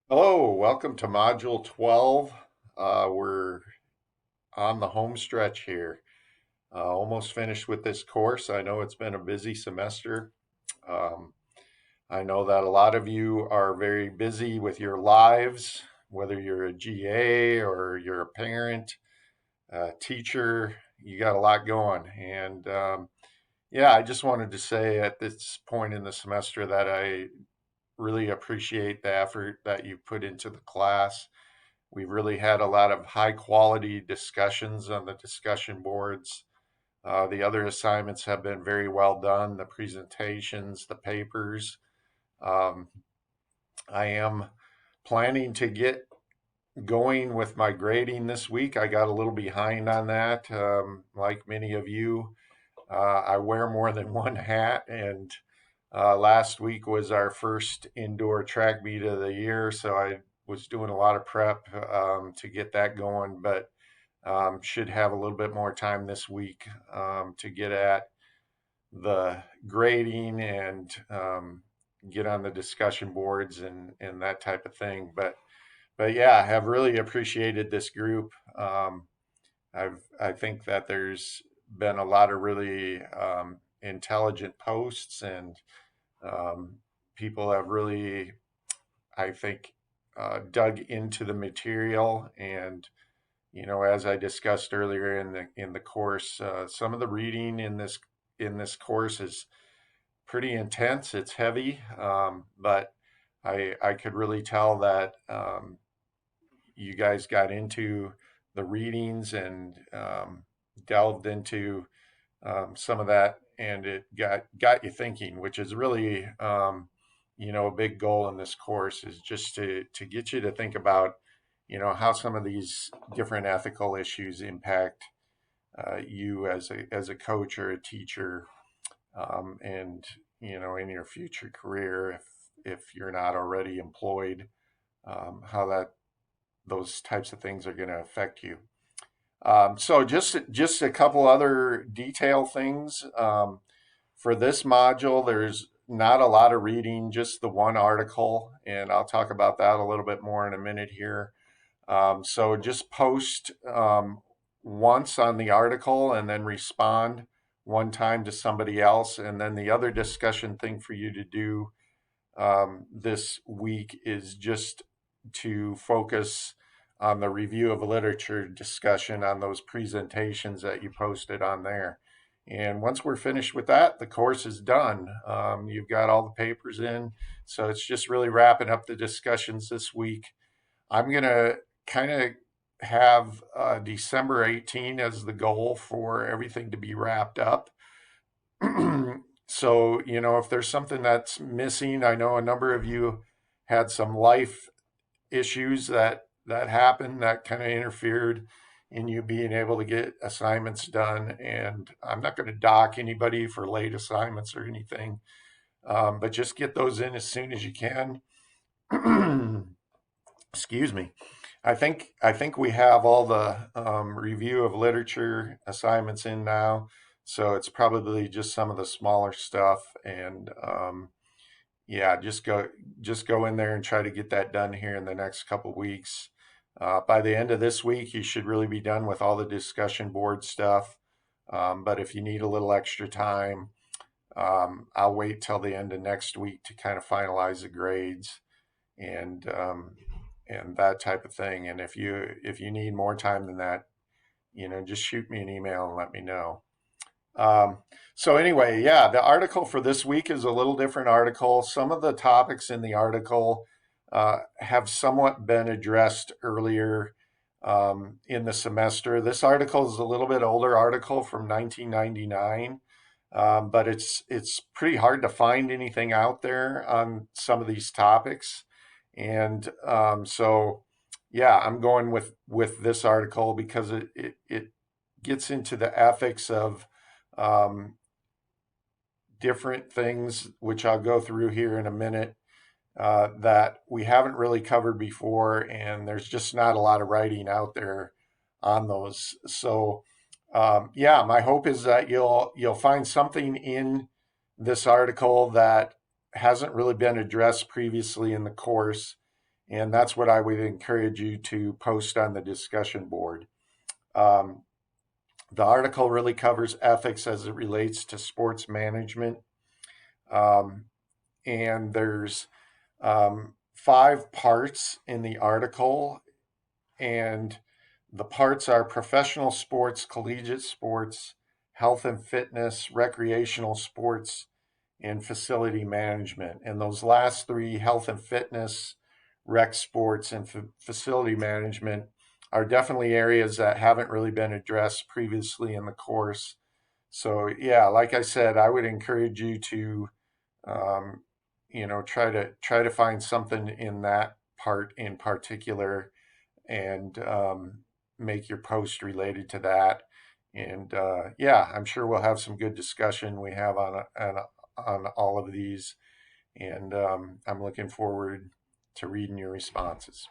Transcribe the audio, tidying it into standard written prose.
Hello, welcome to Module 12. We're on the home stretch here. Almost finished with this course. I know it's been a busy semester. Um, I know that a lot of you are very busy with your lives, whether you're a GA or you're a parent, a teacher, you got a lot going. Yeah, I just wanted to say at this point in the semester that I really appreciate the effort that you put into the class. We've really had a lot of high quality discussions on the discussion boards. The other assignments have been very well done, the presentations, the papers. Um, I am planning to get going with my grading this week. I got a little behind on that. Like many of you, I wear more than one hat, and last week was our first indoor track meet of the year, so I was doing a lot of prep to get that going, but should have a little bit more time this week to get at the grading and get on the discussion boards and that type of thing. But yeah, I have really appreciated this group. I think that there's been a lot of really intelligent posts and um, people have really, I think, dug into the material. And as I discussed earlier in the course, some of the reading in this course is pretty intense. It's heavy, but I could really tell that you guys got into the readings and delved into some of that, and it got you thinking, which is really a big goal in this course is just to get you to think about how some of these different ethical issues impact you as a coach or a teacher, and in your future career if you're not already employed, how that those types of things are going to affect you. So just a couple other detail things. For this module, there's not a lot of reading, just the one article, and I'll talk about that a little bit more in a minute here. So just post once on the article and then respond one time to somebody else. And then the other discussion thing for you to do this week is just to focus on the review of literature discussion on those presentations that you posted on there. And once we're finished with that, the course is done. You've got all the papers in, so it's just really wrapping up the discussions this week. I'm going to kind of have December 18 as the goal for everything to be wrapped up. So, if there's something that's missing, I know a number of you had some life issues that happened that kind of interfered in you being able to get assignments done. And I'm not going to dock anybody for late assignments or anything, but just get those in as soon as you can. Excuse me. I think we have all the review of literature assignments in now, so it's probably just some of the smaller stuff. And yeah, just go in there and try to get that done here in the next couple weeks. By the end of this week, you should really be done with all the discussion board stuff. But if you need a little extra time, I'll wait till the end of next week to kind of finalize the grades and that type of thing. And if you need more time than that, just shoot me an email and let me know. Um, so anyway, yeah, the article for this week is a little different article. Some of the topics in the article have somewhat been addressed earlier in the semester. This article is a little bit older article from 1999, but it's pretty hard to find anything out there on some of these topics. And so, yeah, I'm going with this article because it gets into the ethics of um, different things, which I'll go through here in a minute, that we haven't really covered before, and there's just not a lot of writing out there on those. So, yeah, my hope is that you'll find something in this article that hasn't really been addressed previously in the course, And that's what I would encourage you to post on the discussion board. Um, the article really covers ethics as it relates to sports management. Um, and there's 5 parts in the article, and the parts are professional sports, collegiate sports, health and fitness, recreational sports, and facility management. And those last 3, health and fitness, rec sports, and facility management, are definitely areas that haven't really been addressed previously in the course. So yeah, like I said, I would encourage you to um, try to find something in that part in particular, and make your post related to that. And yeah, I'm sure we'll have some good discussion we have on all of these. And I'm looking forward to reading your responses.